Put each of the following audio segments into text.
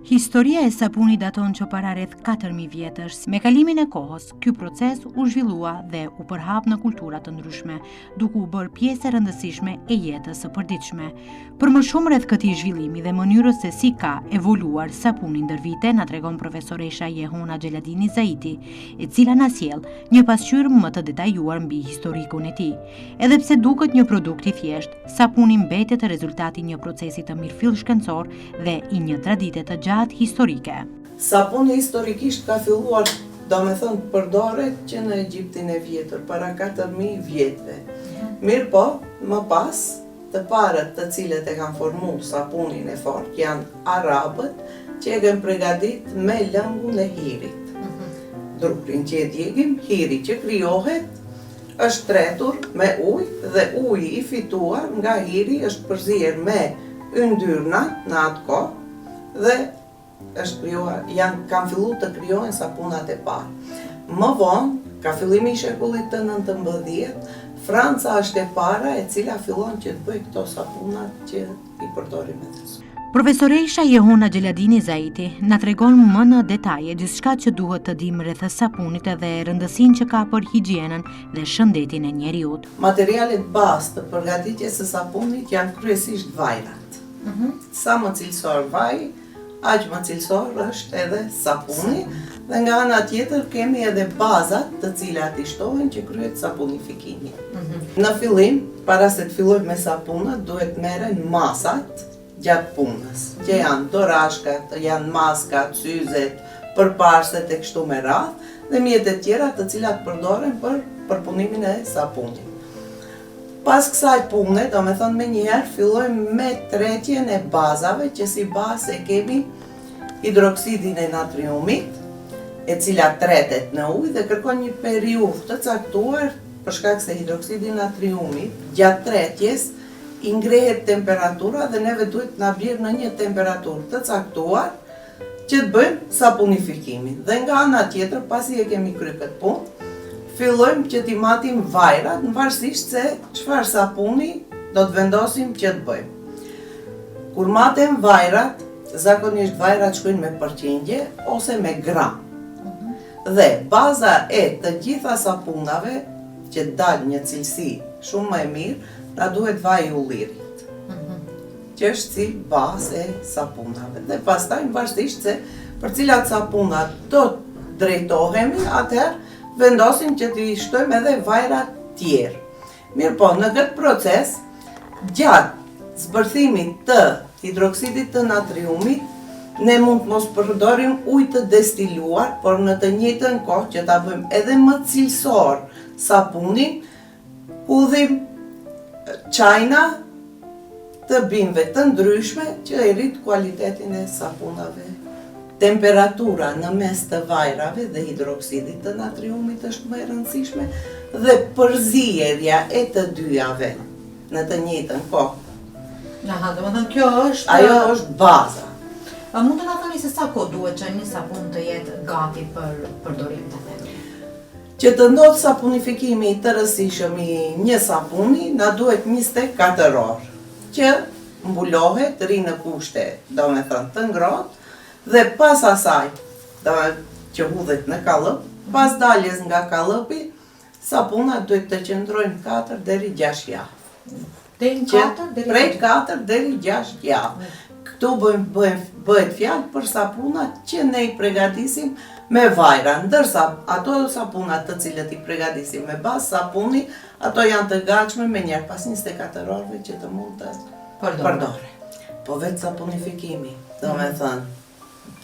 Historia e sapunit daton që para rreth 4000 vjetësh. Me kalimin e kohës, ky proces u zhvillua dhe u përhap në kultura të ndryshme, duke u bërë pjesë e rëndësishme e jetës së përditshme. Për më shumë rreth këtij zhvillimi dhe mënyrës se si ka evoluar sapuni ndër vite, na tregon profesoresha Jehona Xheladini Zaiti, e cila na sjell një pasqyrë më të detajuar mbi historikun e tij. Edhe pse duket një produkt i thjeshtë, sapuni mbetet rezultati një procesi të mirëfill shkencor dhe i një tradite të gjatë historike. Sapuni historikisht ka filluar, domethënë, përdoret që në Egjiptin e vjetër, para 4000 vjetëve. Mirë po, më pas, të parët të cilët e kanë formuar sapunin e fortë janë arabët, që e kanë përgatit me lëngun e hirit. Druprin që e djegim, hiri që krijohet, është tretur me ujë dhe uji i fituar nga hiri është përzier me yndyrnat në atë kohë, dhe kanë filluar të krijohen sapunat e parë. Më vonë, ka fillimi i shekullit të 19, Franca është e para e cila fillon që të bëjë këto sapunat që i përdorim edhe sot. Profesoresha Jehona Xheladini Zaiti na tregon më në detaje gjithçka që duhet të dimë rreth sapunit dhe rëndësinë që ka për higjienën dhe shëndetin e njeriut. Materialet bazë të përgatitjes së sapunit janë kryesisht vajrat. Sa më cilësor vaj, aq më cilësor është edhe sapuni, dhe nga ana tjetër kemi edhe bazat të cilat i shtohen që kryhet sapunifikimi. Në fillim, para se të fillojmë me sapunat, duhet merren masat gjatë punës, që janë dorashkat, janë maskat, syzet, përparset e kështu me radhë, dhe mjetet tjera të cilat përdoren për përpunimin e sapunit. Pas kësaj pune, domethënë menjëherë fillojmë me tretjen e bazave, që si bazë e kemi hidroksidin e natriumit, e cila tretet në ujë dhe kërkon një periudhë të caktuar, për shkak se hidroksidi i natriumit gjatë tretjes i ngrehet temperatura dhe neve duhet na bjerë në një temperaturë të caktuar që të bëjmë sapunifikimin. Dhe nga ana tjetër, pasi e kemi kryer këtë punë, fillojmë që t'i matim vajrat, në varësisht se çfarë sapuni do të vendosim që të bëjmë. Kur matem vajrat, zakonisht vajrat shkojnë me përqindje ose me gram. Dhe baza e të gjitha sapunave që dalë një cilësi shumë më e mirë, na duhet vaji i ullirit, që është si bazë e sapunave. Dhe pastaj varësisht se për cilat sapunat do të drejtohemi, atëherë vendosim që t'i shtojmë edhe vajrat tjerë. Mirë po, në këtë proces, gjatë zbërthimit të hidroksidit të natriumit, ne mund të mos përdorim ujë të destiluar, por në të njëjtën kohë që ta bëjmë edhe më cilësor sapunin, hudhim çajna të bimëve të ndryshme që e rrit kualitetin e sapunave. Temperatura në mes të vajrave dhe hidroksidit të natriumit është më e rëndësishme dhe përzierja e të dyjave në të njëjtën kohë. Domethënë kjo është ajo është baza. Mund të na thoni se sa kohë duhet që një sapun të jetë gati për përdorim të themi? Që të ndodhë sapunifikimi i tërësishëm i një sapuni, na duhet 24 orë, që mbulohet, rri në kushte, domethënë të ngrohtë, dhe pas asaj, që hudhet në kallëp, pas daljes nga kallëpi, sapunat duhet të qëndrojnë 4 deri 6 javë. Prej 4 deri 6 javë. Këtu bëhet fjalë për sapunat që ne i përgatisim me vajra, ndërsa ato sapunat të cilët i përgatisim me bazë sapuni, ato janë të gatshme menjëherë pas 24 orëve që të mund të përdore. Po vetë sapunifikimi, domethënë,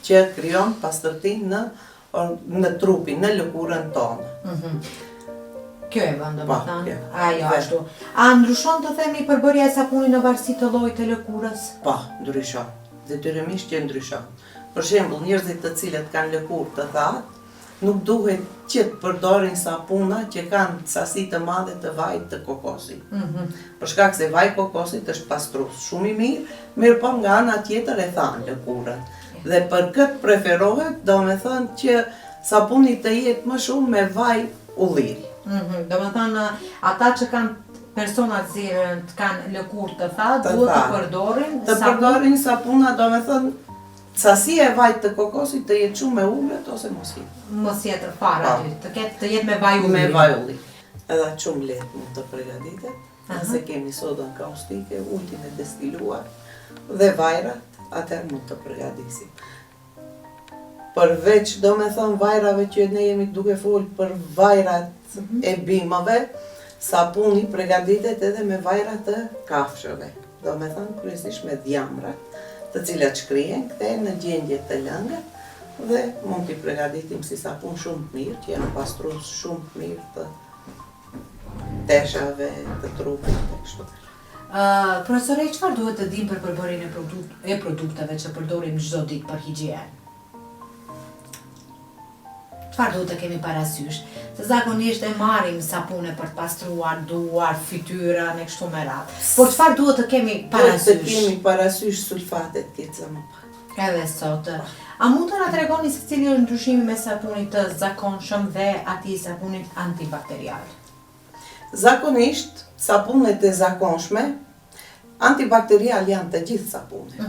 që krijon pastërtinë në trupin, në lëkurën tonë. Kjo e vënë, domethënë, ajo ashtu. A ndryshon të themi përbërja e sapunit në varësi të llojit të lëkurës? Po, ndryshon. Detyrimisht që ndryshon. Për shembull, njerëzit të cilët kanë lëkurë të thatë, nuk duhet që të përdorin sapuna që kanë sasi të madhe të vajit të kokosit. Për shkak se vaji i kokosit është pastrues shumë i mirë po nga ana tjetër e than lëkurën. Dhe për këtë preferohet, domethënë që sapuni të jetë më shumë me vaj ulliri. Domethënë, ata që kanë personat që kanë lëkurë të thatë, duhet të përdorin sapuna, domethënë sasia e vajt të kokosit të jetë shumë me ullët ose mos jetë. Mos jetë fare aty, të jetë me vaj ulli. Me vaj ulli. Edhe shumë lehtë mund të përgatitet, nëse kemi sodën kaustike, ullin e destiluar dhe vajrat, atëherë mund të përgatisim. Përveç, do me thonë, vajrave që ne jemi duke folë për vajrat e bimëve, sapuni përgatitet edhe me vajrat të kafshëve. Do me thonë, kryesisht me djamrat, të cilat shkrihen, kthehen në gjendje të lëngët dhe mund t'i përgatitim si sapun shumë të mirë, që janë pastrues shumë të mirë të teshave, të trupit të kështu. Profesore, çfarë duhet të dim për përbërjen e produkteve që përdorim çdo ditë për higienë? Çfarë duhet të kemi parasysh? Se zakonisht e marrim sapune për të pastruar duar, fytyrën e kështu me radhë. Por çfarë duhet të kemi parasysh? Duhet të kemi parasysh sulfatet kjeca më pak. Edhe sot. A mund të na tregoni se cili është ndryshimi mes sapunit të zakonshëm dhe atij sapunit antibakterial? Zakonisht, sapunet e zakonshme, antibakterial janë të gjithë sapunet.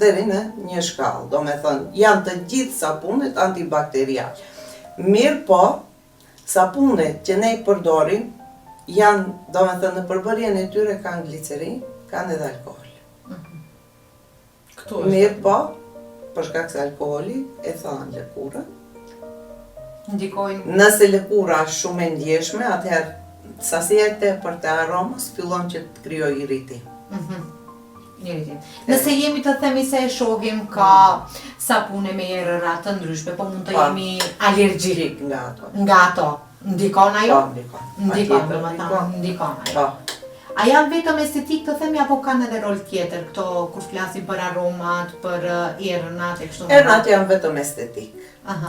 Deri në një shkallë, do me thënë, janë të gjithë sapunet antibakterial. Mirë po, sapunet që ne i përdorim, janë, do me thënë, në përbërjen e tyre kanë glicerin, kanë edhe alkohol. Mirë po, për shkak se alkoholi e thanë lëkurën. Ndikojnë. Nëse lëkura është shumë e ndjeshme, atëherë sasia e tepërt të aromës fillon që të krijojë iritim. Nëse jemi të themi se e shohim ka sapune me erëra të ndryshme, po mund të jemi alergjik nga ato. Ndikon ajo? Po, Ndikon ajo. A janë vetëm estetik të themi apo kanë edhe rol tjetër këto kur flasim për aromat, për erënat e kështu me radhë? Erënat janë vetëm estetik.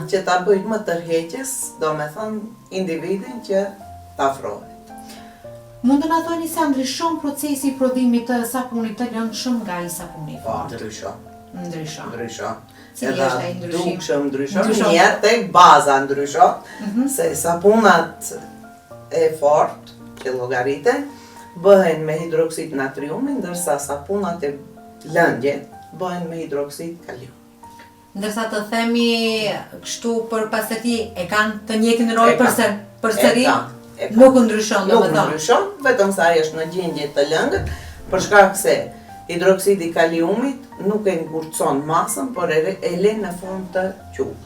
Që ta bëjnë më tërheqës, do me thënë individin që ta afrohet. Mund të na thoni se ndryshon procesi i prodhimit të sapunit të lëngshëm nga i sapuni fort? Ndryshon. Cili është ai ndryshim? Ndryshon. Njerë tek baza ndryshon, se sapunat e fort, që llogariten, bëhen me hidroksid natriumi, ndërsa sapunat e lëndje bëhen me hidroksid kalium. Ndërsa të themi kështu për pastërti e kanë të njëjtin rol përsëri? Nuk ndryshon, do me thonë. Nuk ndryshon, vetëm sa ai është në gjendje të lëngët, për shkak se hidroksidi kaliumit nuk e ngurcon masën, por e lën në formë të qullët.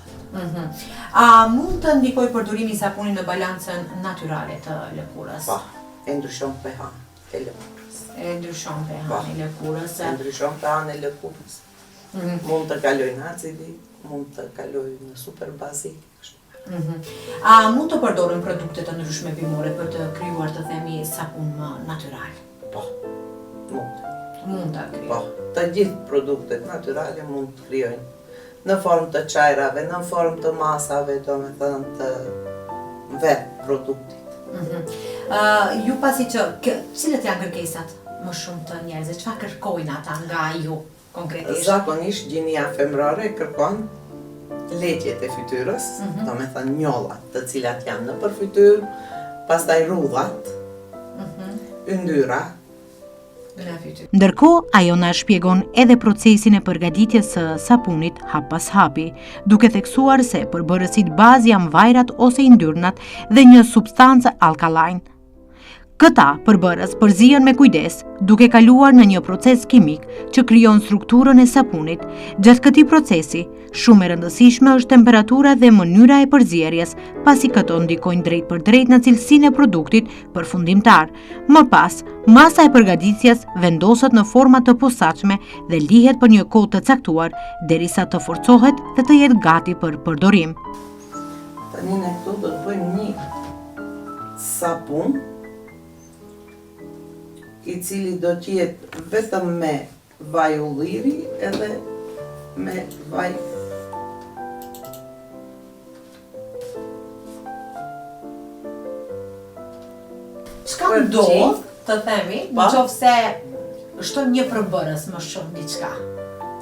A mund të ndikojë përdorimi i sapunit në balancën natyrale të lëkurës? Po, e ndryshon pH-n e lëkurës. E ndryshon pH-n e lëkurës. E ndryshon pH-n e lëkurës. Mund të kalojë në acidi, mund të kalojë në superbazik. A mund të përdorim produkte të ndryshme bimore për të krijuar të themi sapun më natyral? Po, mund. Mund të krijojë. Po, të gjithë produktet natyrale mund të krijojnë në formë të çajrave, në formë të masave, do me thënë të vetë produktit. Ju pasi që, cilët janë kërkesat më shumë të njerëzve? Çfarë kërkojnë ata nga ju konkretisht? Zakonisht gjinia femrore kërkon leqjet e fytyrës, do me thënë njollat, të cilat janë në përfytyrë, pastaj rrudhat, yndyra. Ndërkohë, ajo na shpjegon edhe procesin e përgatitjes së sapunit hap pas hapi, duke theksuar se përbërësit bazë janë vajrat ose yndyrnat dhe një substancë alkalajn. Këta përbërës përzihen me kujdes, duke kaluar në një proces kimik që krijon strukturën e sapunit. Gjatë këtij procesi, shumë e rëndësishme është temperatura dhe mënyra e përzierjes, pasi këto ndikojnë drejt për drejt në cilësinë e produktit përfundimtar. Më pas, masa e përgatitjes vendoset në forma të posaçme dhe lihet për një kohë të caktuar derisa të forcohet dhe të jetë gati për përdorim. Tani ne këtu do të bëjmë një sapun i cili do të jetë vetëm me vaj ulliri edhe me vaj Çka ndodh, të themi, nëse shton një përbërës më shumë diçka?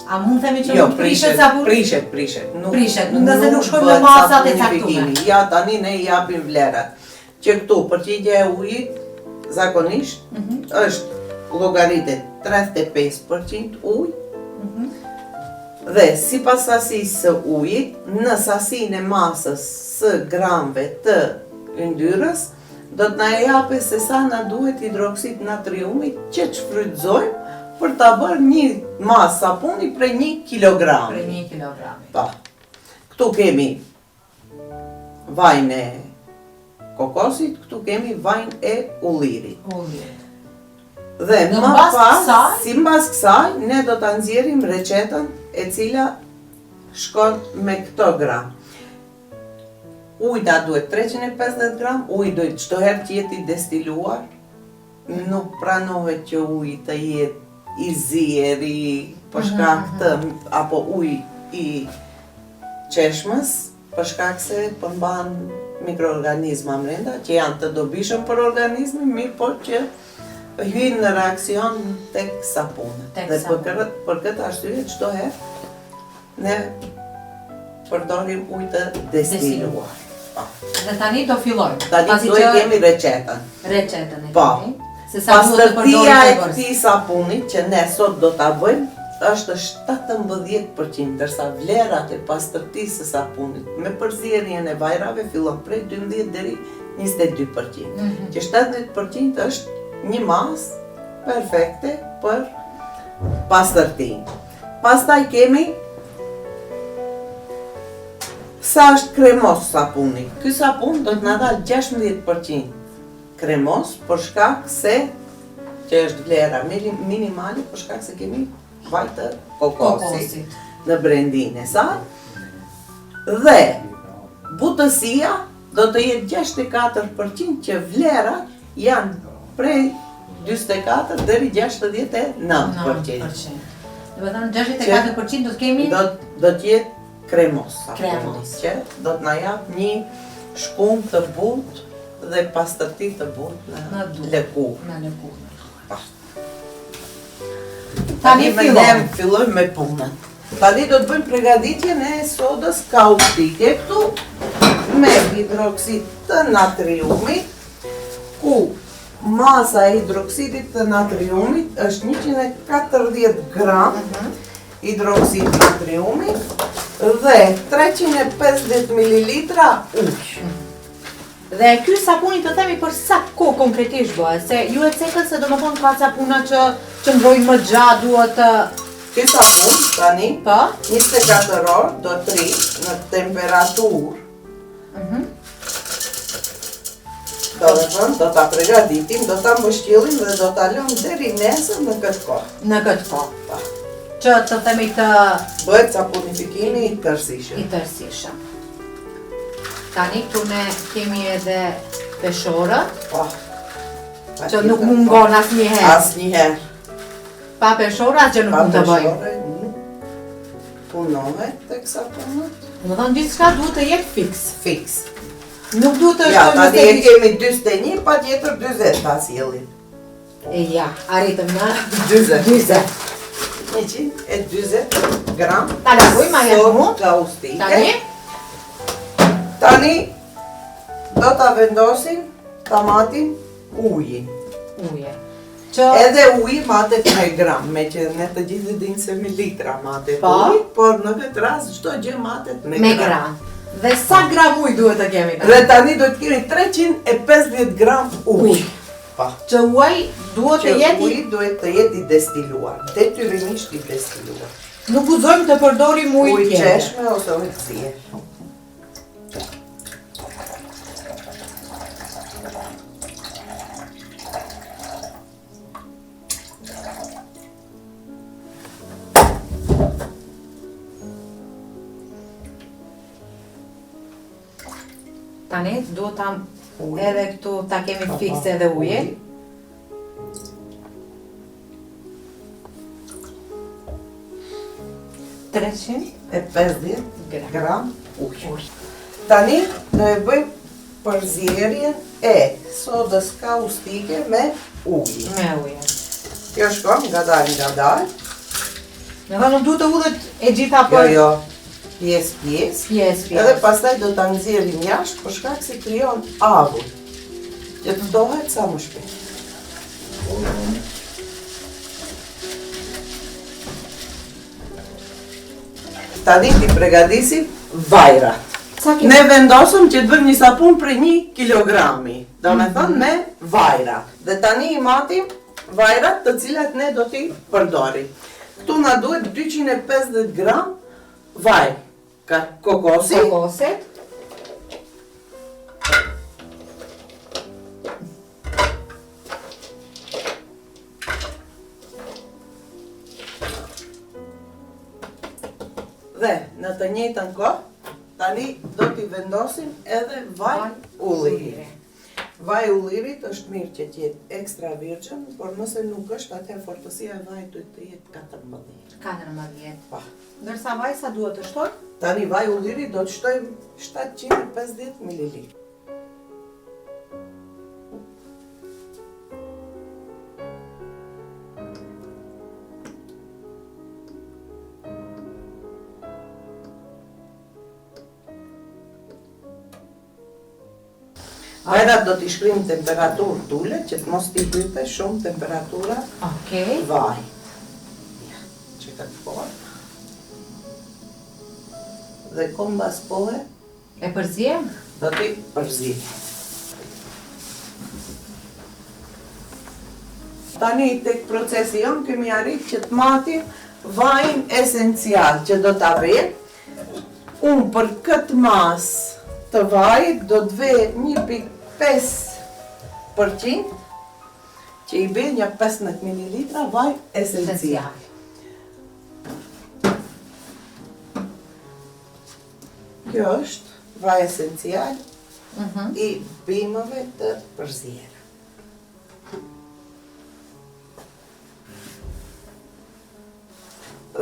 A mund themi që nuk prishet sapun? Prishet. Prishet, nëse nuk shkojmë në masat e caktuara. Ja, tani ne i japim vlerat. Që këtu përqindja e ujit zakonisht është llogaritet 35% ujë Dhe sipas sasisë së ujit, në sasinë e masës së gramve të yndyrës, do të na japë se sa na duhet hidroksid natriumit që të shfrytëzojmë për ta bërë një masë sapuni për 1 kilogrami. Për 1 kilogrami. Pa. Këtu kemi vajnë e kokosit, këtu kemi vajnë e ullirit. Dhe më pas, si mbas kësaj, ne do ta nxjerrim recetën e cila shkon me këto gram. Uji na duhet 350 gram, uji duhet çdo herë të jetë i destiluar. Nuk pranohet që uji të jetë i zieri për shkak të apo uji i qeshmës, për shkak se përmban mikroorganizma brenda që janë të dobishëm për organizmin, mirë po që hyjnë në reakcion tek sapunët. Dhe për këtë arsye çdo herë ne përdorim ujë të destiluar. Dhe tani do fillojmë. Tani do e kemi recetën. Recetën e Po. kemi. Se sa duhet të Pastërtia e përdorim këtij sapunit që ne sot do ta bëjmë është 17%, ndërsa vlerat e pastërtisë së sapunit me përzierjen e vajrave fillon prej 12 deri 22%. Që 17% është një masë perfekte për pastërtinë. Pastaj kemi sa është kremos sapuni. Ky sapun do të na dalë 16% kremos për shkak se që është vlera minimale për shkak se kemi vaj të kokosit në brendin e saj. Dhe butësia do të jetë 64% që vlerat janë prej 44 deri 69%. Do të thënë 64% do të kemi do të jetë kremos. Kremos. Që do të na jap një shkum të butë dhe pastërti të butë në lëkurë. Në lëkurë. Tani fillojmë me punën. Tani do të bëjmë përgatitjen e sodës kaustike këtu me hidroksid të natriumit, ku masa e hidroksidit të natriumit është 140 gram hidroksid natriumit dhe 350 ml ujë. Dhe ky sapuni të themi për sa kohë konkretisht bëhet, se ju e cekët se domethënë ka sapuna që qëndrojnë më gjatë, duhet të... Ky sapun tani Po? 24 orë do të rri në temperaturë. Do të thënë, do ta përgatitim, do ta mbështjellim dhe do ta lëmë deri nesër në këtë kohë. Në këtë kohë. Që të themi të... Bëhet sapunifikimi i tërësishëm. I tërësishëm. Tani këtu ne kemi edhe peshorët, që nuk mungon asnjëherë. Asnjëherë. Pa peshorë asgjë nuk mund të bëjmë. Pa peshorë punohet tek sapunët. Domethënë gjithçka duhet të jetë fiks. Nuk duhet të Ja, shkojmë tani e kemi 41, patjetër 40 ta sjellim. Ja, arritëm në 40. 140 gram. Ta largojmë ajo sodë kaustike. Tani do ta vendosim tamatin ujin. uje. Edhe uji matet me gram, me që ne të gjithë dinë se me litra matet uji, por në këtë rast çdo gjë matet me gram. Dhe sa gram ujë duhet të kemi? Dhe tani do të kemi 350 gram ujë. Që uji duhet të jetë uji duhet të jetë i destiluar, detyrimisht i destiluar. Nuk guxojmë të përdorim ujë qeshme ose ujë thjesht. Tani duhet ta edhe këtu ta kemi fikse edhe uje. gram ujë. Tani do e bëjmë përzierjen e sodës kaustike me ujë. Me ujë. Kjo shkon nga dalë. Nuk duhet të udhët e gjitha për... Jo. Pjesë. Edhe pastaj do ta nxjerrim jashtë për shkak se krijon avull. Që të ndohet sa më shpejt. tani ti përgatisim vajrat. Ne vendosëm që të bëjmë një sapun për 1 kilogrami, do me thënë me vajra. Dhe tani I matim vajrat të cilat ne do t'i përdorim. Këtu na duhet 250 gram vaj, kokosit. Dhe në të njëjtën kohë, tani do t'i vendosim edhe vaj ulliri. Vaj ullirit është mirë që t'jetë ekstra virgjën, por nëse nuk është, atëherë fortësia e vajit duhet të jetë 14. 14. Pa. Ndërsa vaj sa duhet të shtoj? Tani vaj ulliri do të shtojmë 750 ml. Vajrat do t'i shkrim temperaturë t'ule, që të mos t'i hype shumë temperatura vaj. Që këtë pohë. Dhe kombas pohë e përzijem? Do t'i përzijem. Tani tek procesi jonë kemi arrit që t'matim vajin esencial që do t'a vetë. Unë për këtë mas të vajit do të ve 1,5% që I be një 15 ml vaj esencial. Kjo është vaj esencial I bimëve të përzierë.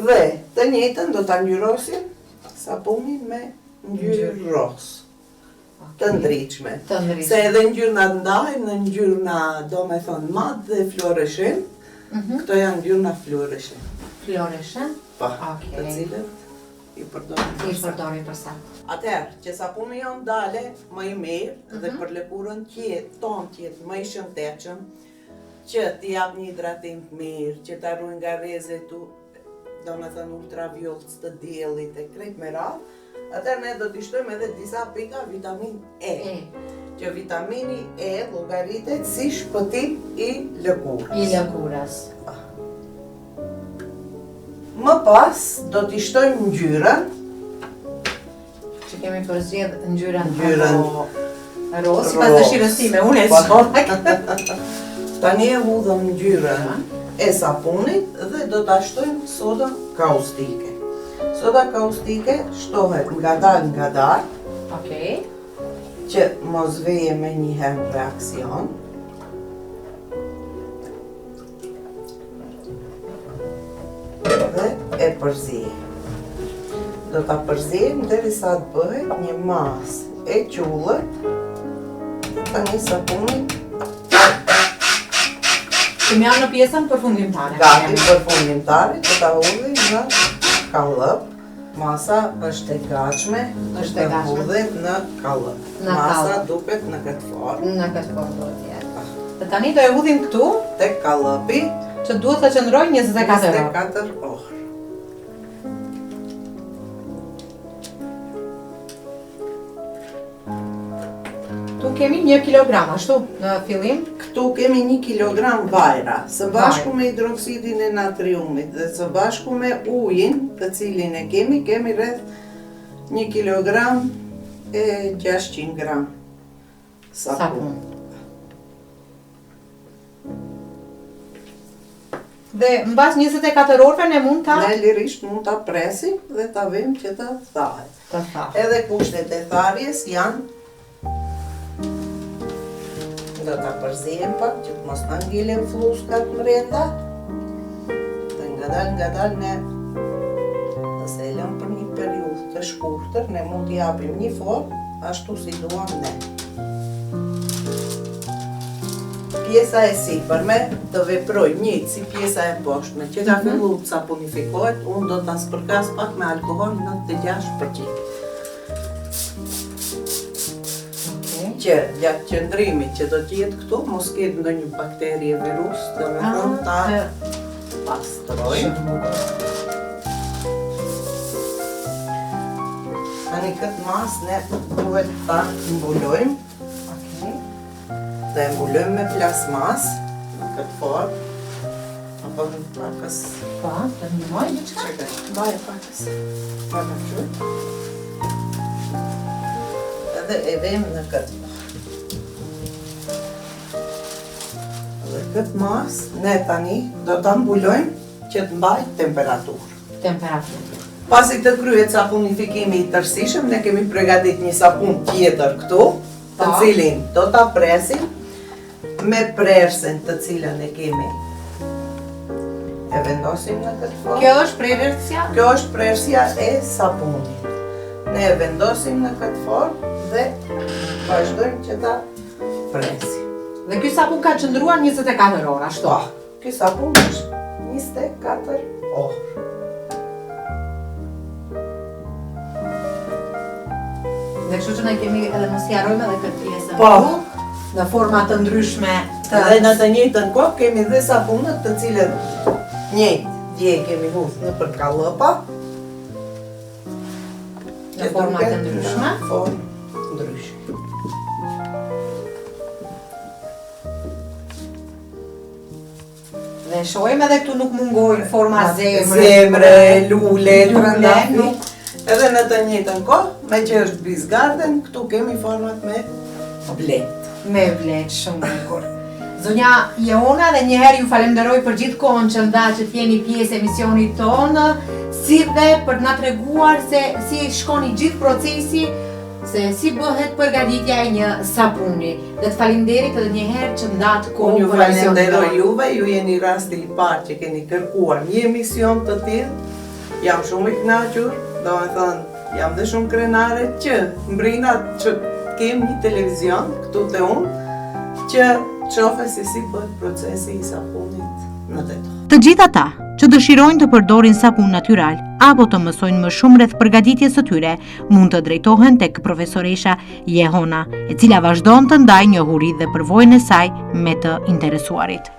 Dhe të njëjtën do ta ngjyrosim sapunin me ngjyrë rosë. Të ndriçme. Se edhe ngjyrna ndajnë në ngjyrna do me thonë mat dhe fluorescent. Këto janë ngjyrna fluorescent. Fluorescent? Pa, të cilët I përdorim për sa. Atëherë, që sapuni jonë dale më I mirë dhe për lëkurën tonë tjetë më I shëndetshëm, që t'i jap një hidratim të mirë, që t'a ruaj nga rrezet do me thënë ultraviolet të diellit e krejt me radhë, atëherë ne do t'i shtojmë edhe disa pika vitamin E. Që vitamini E llogaritet si shpëtim I lëkurës. Më pas do t'i shtojmë ngjyrën. Që kemi përzgjedh ngjyrën rosë, sipas dëshirës time, unë e shoh. Tani e hudhëm ngjyrën e sapunit dhe do t'a shtojmë soda kaustike. Soda kaustike shtohet nga dal, që mos veje me njëherë reakcion. Dhe e përzijem. Do ta përzijem derisa të bëhet një masë e qullët. Tani sapuni kemi janë në pjesën përfundimtare. Gati përfundimtare, që ta hudhim në kallëp. Masa është e gatshme, të hudhet në kallëp. Masa duket në këtë formë. Në këtë formë do të jetë. Dhe tani do e hudhim këtu tek kallëpi, që duhet të qëndrojë 24 orë. 24 orë. Tu kemi 1 kilogram, ashtu në fillim? Këtu kemi 1 kilogram vajra, së bashku me hidroksidin e natriumit dhe së bashku me ujin, të cilin e kemi rreth 1 kilogram e 600 gram sapun. Dhe mbas 24 orëve ne mund ta? Ne lirisht mund ta presim dhe ta vëmë që të thahet. Edhe kushtet e tharjes janë do ta përzijem pak që të mos ta ngilen fluskat brenda. Dhe nga dal ne nëse e lëm për një periudhë të shkurtër, ne mund t'i japim një formë ashtu si duam ne. Pjesa e sipërme të veproj njëjtë si pjesa e poshtme, që ka fillu të sapunifikohet, unë do ta spërkas pak me alkohol 96%. Që gjatë qëndrimit që do t'jetë këtu, mos ketë ndonjë bakterie, virus, do me thënë ta pastrojmë. Tani këtë mas ne duhet ta mbulojmë. Okej. Dhe mbulojmë me plasmas në këtë formë. Apo në pakës. Po, të ndihmoj diçka? Çekaj, baje pakës. Pa në qërë. Edhe e vëmë në këtë formë. Dhe këtë mas ne tani do ta mbulojmë që të mbajë temperaturë. Temperaturë. Pasi të kryet sapunifikimi i tërësishëm, ne kemi përgatit një sapun tjetër këtu, të cilin do ta presim me prersen të cilën e kemi. E vendosim në këtë formë. Kjo është prerësja? Kjo është prerësja e sapunit. Ne e vendosim në këtë formë dhe vazhdojmë që ta presim. Dhe ky sapun ka qëndruar 24 orë, ashtu? Po, ky sapun është 24 orë. Dhe kështu që ne kemi edhe mos jarojmë edhe këtë pjesën Po. këtu, në forma të ndryshme të... Dhe në të njëjtën kohë kemi dhe sapunët të cilët njëjtë dje kemi hudhë në për kallëpa. Në forma të ndryshme. Në formë ndryshme. Dhe shohim edhe këtu nuk mungojnë forma zemre. Zemre, lule, Lule, nuk. Edhe në të njëjtën kohë, me që është bizgarden, këtu kemi format me blet. Me blet, shumë bukur. Zonja Jehona, dhe njëherë ju falenderoj për gjithë kohën që nda që t'jeni pjesë emisionit tonë, si dhe për t'na treguar se si shkoni gjithë procesi, se si bëhet përgatitja e një sapuni. Dhe të falenderit edhe njëherë që ndatë kohë Unë ju për emisionin falenderoj tonë. juve, ju jeni rasti i parë që keni kërkuar një emision të tillë. Jam shumë i kënaqur, do me thënë, jam dhe shumë krenare që mbrinat që kem një televizion këtu te unë, që shofe se si bëhet procesi i sapunit në teto. Të gjithë ata që dëshirojnë të përdorin sapun natyral apo të mësojnë më shumë rreth përgatitjes së tyre, mund të drejtohen tek profesoresha Jehona, e cila vazhdon të ndajë njohuri dhe përvojën e saj me të interesuarit.